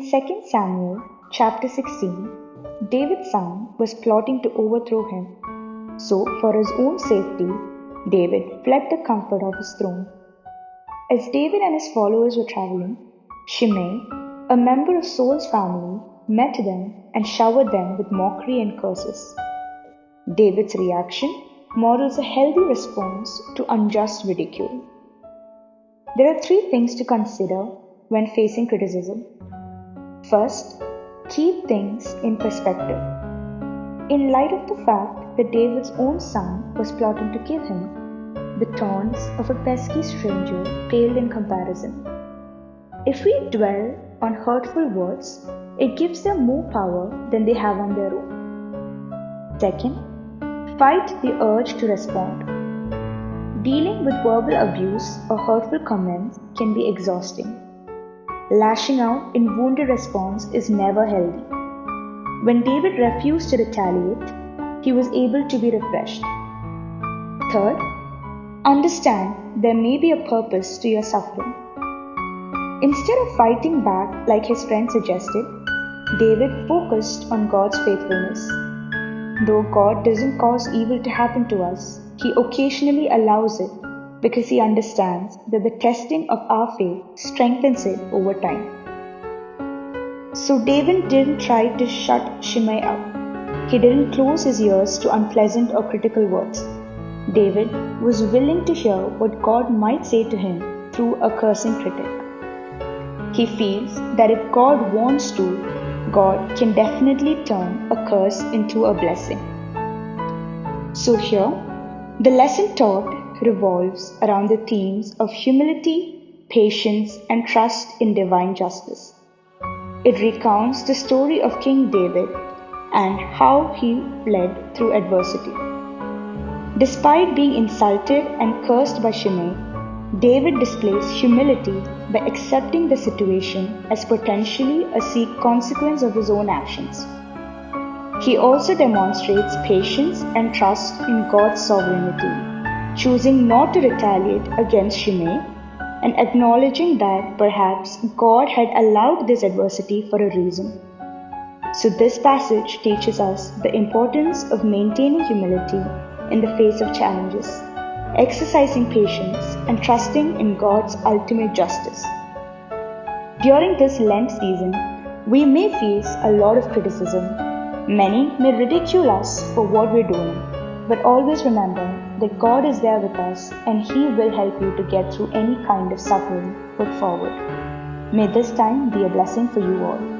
In 2 Samuel chapter 16, David's son was plotting to overthrow him. So, for his own safety, David fled the comfort of his throne. As David and his followers were traveling, Shimei, a member of Saul's family, met them and showered them with mockery and curses. David's reaction models a healthy response to unjust ridicule. There are 3 things to consider when facing criticism. First, keep things in perspective. In light of the fact that David's own son was plotting to kill him, the taunts of a pesky stranger paled in comparison. If we dwell on hurtful words, it gives them more power than they have on their own. Second, fight the urge to respond. Dealing with verbal abuse or hurtful comments can be exhausting. Lashing out in wounded response is never healthy. When David refused to retaliate, he was able to be refreshed. Third, understand there may be a purpose to your suffering. Instead of fighting back like his friend suggested, David focused on God's faithfulness. Though God doesn't cause evil to happen to us, He occasionally allows it because He understands that the testing of our faith strengthens it over time. So David didn't try to shut Shimei up. He didn't close his ears to unpleasant or critical words. David was willing to hear what God might say to him through a cursing critic. He feels that if God wants to, God can definitely turn a curse into a blessing. So here, the lesson taught revolves around the themes of humility, patience, and trust in divine justice. It recounts the story of King David and how he fled through adversity. Despite being insulted and cursed by Shimei, David displays humility by accepting the situation as potentially a consequence of his own actions. He also demonstrates patience and trust in God's sovereignty, choosing not to retaliate against Shimei and acknowledging that perhaps God had allowed this adversity for a reason. So this passage teaches us the importance of maintaining humility in the face of challenges, exercising patience and trusting in God's ultimate justice. During this Lent season, we may face a lot of criticism. Many may ridicule us for what we're doing, but always remember that God is there with us and He will help you to get through any kind of suffering put forward. May this time be a blessing for you all.